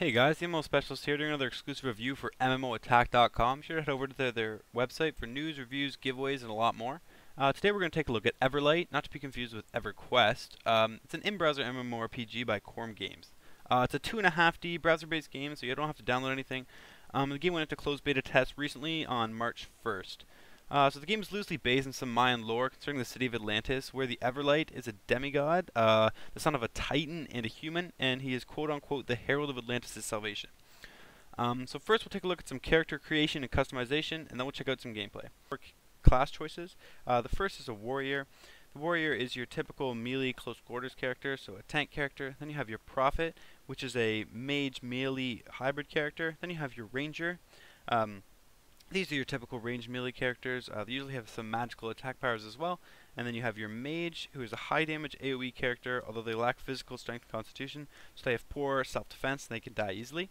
Hey guys, the MMOSpecialist here doing another exclusive review for MMOattack.com. Be sure to head over to their website for news, reviews, giveaways, and a lot more. Today we're going to take a look at Everlight, not to be confused with EverQuest. It's an in-browser MMORPG by Corm Games. It's a 2.5D browser-based game, so you don't have to download anything. The game went into closed beta test recently on March 1st. So the game is loosely based in some Mayan lore concerning the city of Atlantis, where the Everlight is a demigod, the son of a titan and a human, and he is quote-unquote the herald of Atlantis' salvation. So first we'll take a look at some character creation and customization, and then we'll check out some gameplay. For class choices, the first is a warrior. The warrior is your typical melee close quarters character, so a tank character. Then you have your prophet, which is a mage melee hybrid character. Then you have your ranger. These are your typical range melee characters. They usually have some magical attack powers as well. And then you have your mage, who is a high damage AoE character, although they lack physical strength and constitution, so they have poor self-defense and they can die easily.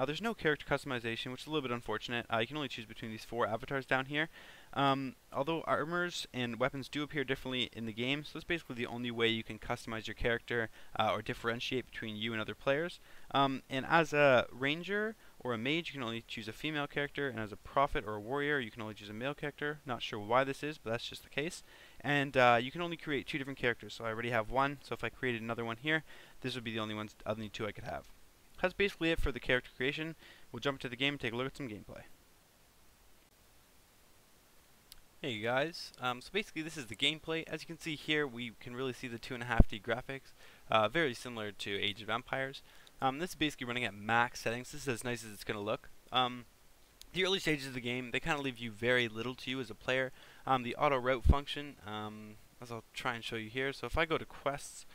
There's no character customization, which is a little bit unfortunate. You can only choose between these 4 avatars down here. Although armors and weapons do appear differently in the game, so that's basically the only way you can customize your character or differentiate between you and other players. And as a ranger or a mage, you can only choose a female character, and as a prophet or a warrior, you can only choose a male character. Not sure why this is, but that's just the case. And you can only create 2 different characters, so I already have one, so if I created another one here, this would be the only only 2 I could have. That's basically it for the character creation. We'll jump into the game and take a look at some gameplay. Hey guys, so basically this is the gameplay. As you can see here, we can really see the 2.5D graphics, very similar to Age of Empires. This is basically running at max settings. This is as nice as it's going to look. The early stages of the game, they kind of leave you very little to you as a player. The auto route function, as I'll try and show you here. So if I go to quests,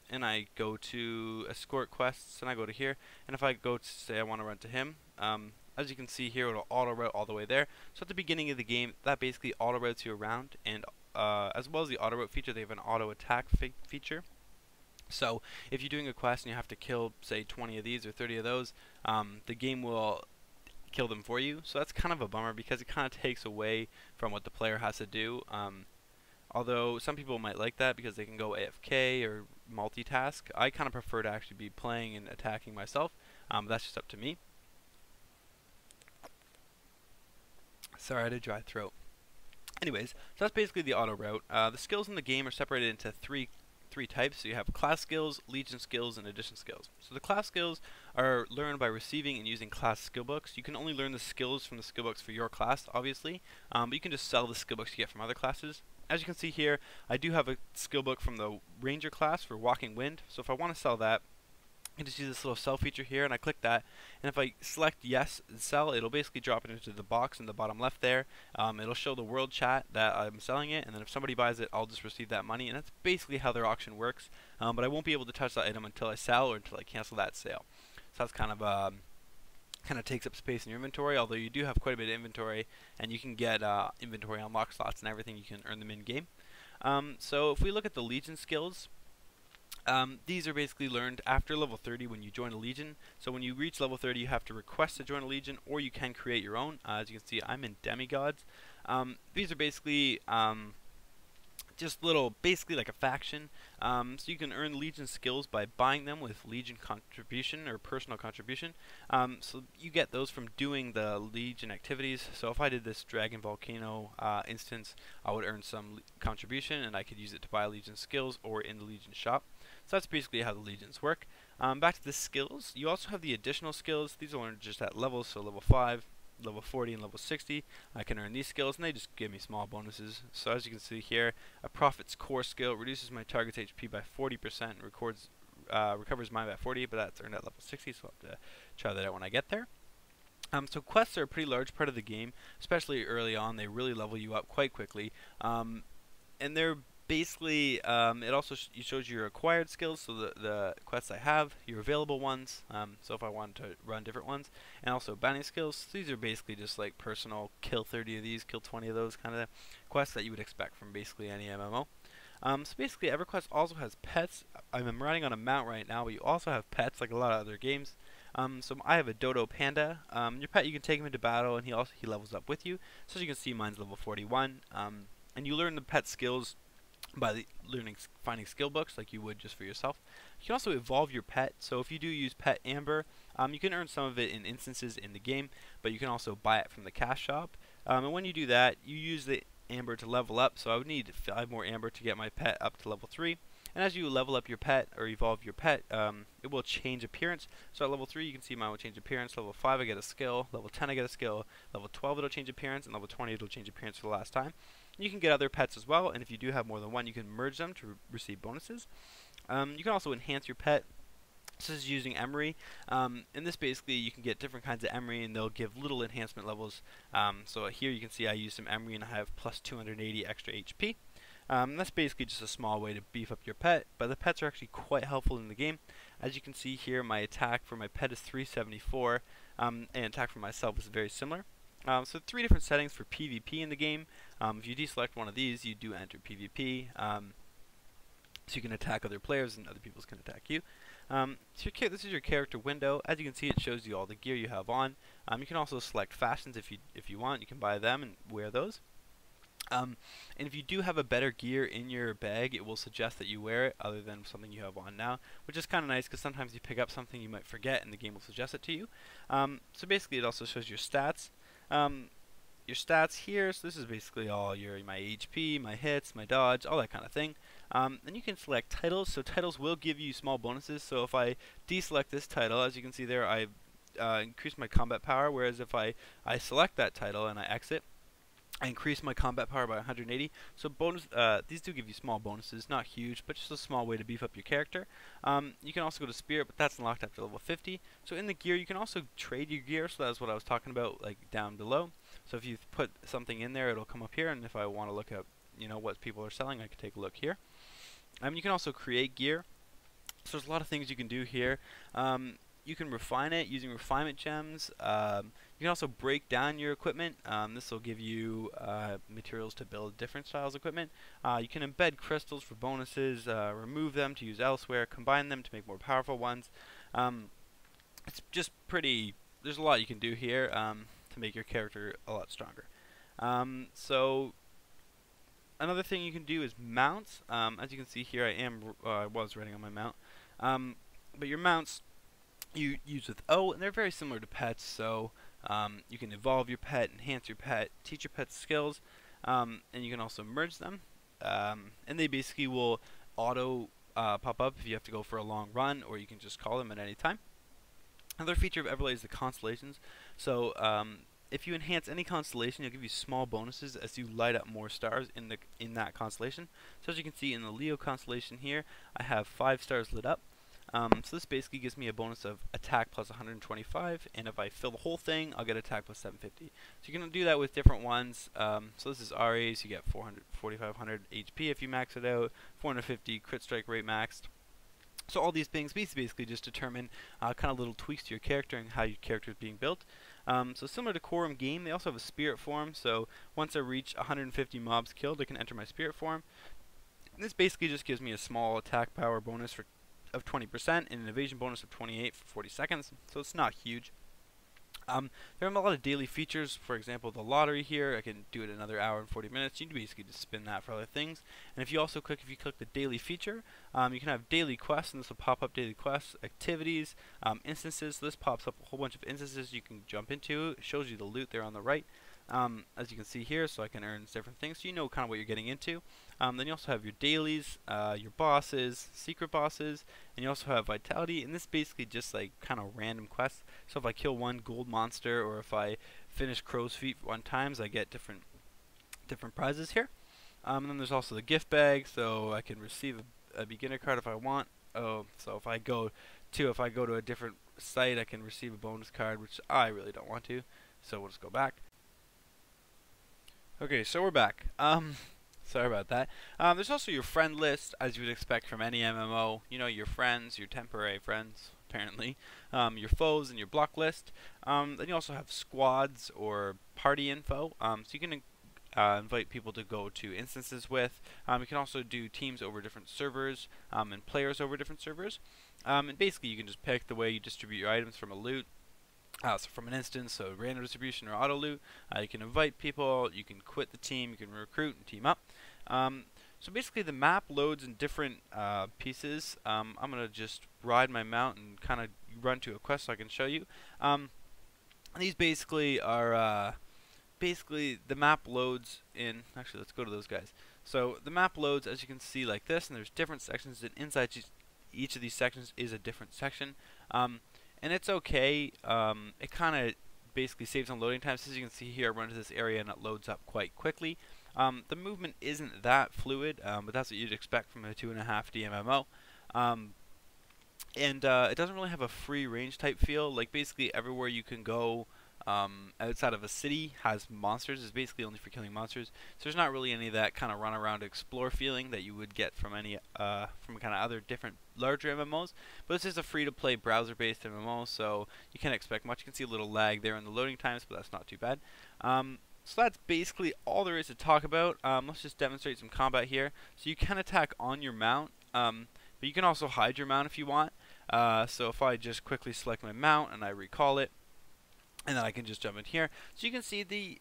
and I go to escort quests, and I go to here, and if I go to say I want to run to him, as you can see here, it'll auto route all the way there. So at the beginning of the game, that basically auto routes you around, and as well as the auto route feature, they have an auto attack feature. So if you're doing a quest and you have to kill, say, 20 of these or 30 of those, the game will kill them for you. So that's kind of a bummer because it kind of takes away from what the player has to do. Although some people might like that because they can go AFK or multitask. I kind of prefer to actually be playing and attacking myself. But that's just up to me. Sorry, I had a dry throat. Anyways, so that's basically the auto route. The skills in the game are separated into three types. So you have class skills, legion skills, and addition skills. So the class skills are learned by receiving and using class skill books. You can only learn the skills from the skill books for your class, obviously, but you can just sell the skill books you get from other classes. As you can see here, I do have a skill book from the ranger class for walking wind. So if I want to sell that, I can just use this little sell feature here, and I click that, and if I select yes and sell, it'll basically drop it into the box in the bottom left there. It'll show the world chat that I'm selling it, and then if somebody buys it, I'll just receive that money, and that's basically how their auction works. But I won't be able to touch that item until I sell or until I cancel that sale. So that's kind of takes up space in your inventory, although you do have quite a bit of inventory, and you can get inventory unlock slots and everything. You can earn them in game. So if we look at the legion skills, these are basically learned after level 30 when you join a legion. So when you reach level 30, you have to request to join a legion, or you can create your own. As you can see, I'm in demigods. These are basically just basically like a faction. So you can earn legion skills by buying them with legion contribution or personal contribution. So you get those from doing the legion activities. So if I did this dragon volcano instance, I would earn some contribution, and I could use it to buy legion skills or in the legion shop. So that's basically how the legions work. Back to the skills, you also have the additional skills. These are learned just at levels, so level 5, level 40, and level 60. I can earn these skills, and they just give me small bonuses. So as you can see here, a prophet's core skill reduces my target's HP by 40% and recovers mine by 40, but that's earned at level 60, so I'll have to try that out when I get there. So quests are a pretty large part of the game, especially early on. They really level you up quite quickly, and they're basically, it also shows your acquired skills, so the quests I have, your available ones, so if I wanted to run different ones, and also bounty skills. So these are basically just like personal, kill 30 of these, kill 20 of those kind of quests that you would expect from basically any MMO. So basically EverQuest also has pets. I'm running on a mount right now, but you also have pets like a lot of other games. So I have a dodo panda. Your pet, you can take him into battle, and he levels up with you. So as you can see, mine's level 41, and you learn the pet skills by finding skill books like you would just for yourself. You can also evolve your pet. So if you do use pet Amber, You can earn some of it in instances in the game, but you can also buy it from the cash shop. And when you do that, you use the amber to level up. So I would need 5 more amber to get my pet up to level 3. And as you level up your pet or evolve your pet, it will change appearance. So at level 3, you can see mine will change appearance. Level 5, I get a skill. Level 10, I get a skill. Level 12, it'll change appearance. And level 20, it'll change appearance for the last time. You can get other pets as well. And if you do have more than one, you can merge them to receive bonuses. You can also enhance your pet. So this is using emery. In this basically you can get different kinds of emery and they'll give little enhancement levels. So here you can see I use some emery and I have plus 280 extra HP. That's basically just a small way to beef up your pet, but the pets are actually quite helpful in the game. As you can see here, my attack for my pet is 374, and attack for myself is very similar. So 3 different settings for PvP in the game. If you deselect one of these, you do enter PvP, so you can attack other players and other people can attack you. So this is your character window. As you can see, it shows you all the gear you have on. You can also select fashions if you want. You can buy them and wear those. And if you do have a better gear in your bag, it will suggest that you wear it other than something you have on now, which is kind of nice because sometimes you pick up something you might forget and the game will suggest it to you. So basically it also shows your stats. Your stats here, so this is basically all my HP, my hits, my dodge, all that kind of thing. And you can select titles, so titles will give you small bonuses. So if I deselect this title, as you can see there, I increase my combat power, whereas if I select that title and I exit, I increase my combat power by 180. So these do give you small bonuses, not huge, but just a small way to beef up your character. You can also go to Spirit, but that's unlocked after level 50. So in the gear, you can also trade your gear. So that's what I was talking about, like down below. So if you put something in there, it'll come up here. And if I want to look at, what people are selling, I can take a look here. You can also create gear. So there's a lot of things you can do here. You can refine it using refinement gems. You can also break down your equipment. This will give you materials to build different styles of equipment. You can embed crystals for bonuses, remove them to use elsewhere, combine them to make more powerful ones. It's just there's a lot you can do here to make your character a lot stronger. So another thing you can do is mounts. As you can see here, I was riding on my mount. But your mounts you use with O, and they're very similar to pets, so you can evolve your pet, enhance your pet, teach your pet skills, and you can also merge them. And they basically will auto pop up if you have to go for a long run, or you can just call them at any time. Another feature of Everlight is the constellations. So if you enhance any constellation, it'll give you small bonuses as you light up more stars in that constellation. So as you can see in the Leo constellation here, I have 5 stars lit up. So this basically gives me a bonus of attack plus 125, and if I fill the whole thing, I'll get attack plus 750. So you can do that with different ones. So this is Aries, you get 4,500 HP if you max it out, 450 crit strike rate maxed. So all these things basically just determine kind of little tweaks to your character and how your character is being built. So similar to Quorum Game, they also have a spirit form. So once I reach 150 mobs killed, I can enter my spirit form. And this basically just gives me a small attack power bonus of 20% and an evasion bonus of 28 for 40 seconds. So it's not huge. There are a lot of daily features. For example, the lottery here, I can do it another hour and 40 minutes. You can basically just spin that for other things. And if you click the daily feature, you can have daily quests, and this will pop up daily quests, activities, instances. So this pops up a whole bunch of instances you can jump into. It shows you the loot there on the right. As you can see here, so I can earn different things, so you know kind of what you're getting into. Then you also have your dailies, your bosses, secret bosses, and you also have vitality, and this basically just like kind of random quests. So if I kill one gold monster, or if I finish crow's feet 1 times, I get different prizes here. And then there's also the gift bag, so I can receive a beginner card if I want. So if I go to a different site, I can receive a bonus card, which I really don't want to. So we'll just go back. Okay, so we're back. Sorry about that. There's also your friend list, as you would expect from any MMO. You know, your friends, your temporary friends, apparently. Your foes and your block list. Then you also have squads or party info. So you can invite people to go to instances with. You can also do teams over different servers and players over different servers. And basically, you can just pick the way you distribute your items from a loot. So from an instance, so random distribution or auto loot, you can invite people, you can quit the team, you can recruit and team up. So basically the map loads in different pieces. I'm going to just ride my mount and kind of run to a quest so I can show you. These basically are, basically the map loads in, actually let's go to those guys. So the map loads, as you can see, like this, and there's different sections, and inside each of these sections is a different section. And it's okay. It kind of basically saves on loading time. So as you can see here, I run to this area and it loads up quite quickly. The movement isn't that fluid, but that's what you'd expect from a 2.5D MMO. And it doesn't really have a free range type feel. Like basically everywhere you can go outside of a city has monsters. It's basically only for killing monsters. So there's not really any of that kind of run around explore feeling that you would get from any from kind of other different larger MMOs. But this is a free to play browser based MMO, so you can't expect much. You can see a little lag there in the loading times, but that's not too bad. So that's basically all there is to talk about. Let's just demonstrate some combat here. So you can attack on your mount, but you can also hide your mount if you want. So if I just quickly select my mount and I recall it, and then I can just jump in here. So you can see the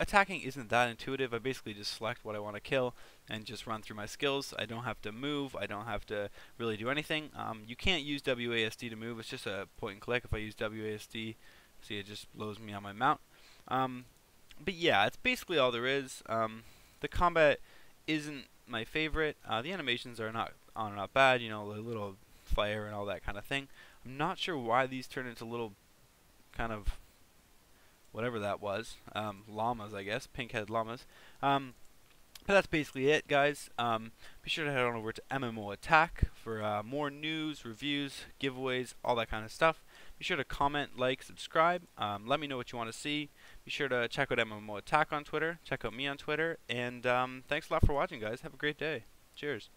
attacking isn't that intuitive. I basically just select what I want to kill and just run through my skills. I don't have to move. I don't have to really do anything. You can't use WASD to move. It's just a point and click. If I use WASD, see, it just blows me on my mount. But yeah, it's basically all there is. The combat isn't my favorite. The animations are not bad. You know, the little fire and all that kind of thing. I'm not sure why these turn into little kind of whatever that was, llamas, I guess, pink-headed llamas. But that's basically it, guys. Be sure to head on over to MMO Attack for more news, reviews, giveaways, all that kind of stuff. Be sure to comment, like, subscribe. Let me know what you want to see. Be sure to check out MMO Attack on Twitter. Check out me on Twitter. And thanks a lot for watching, guys. Have a great day. Cheers.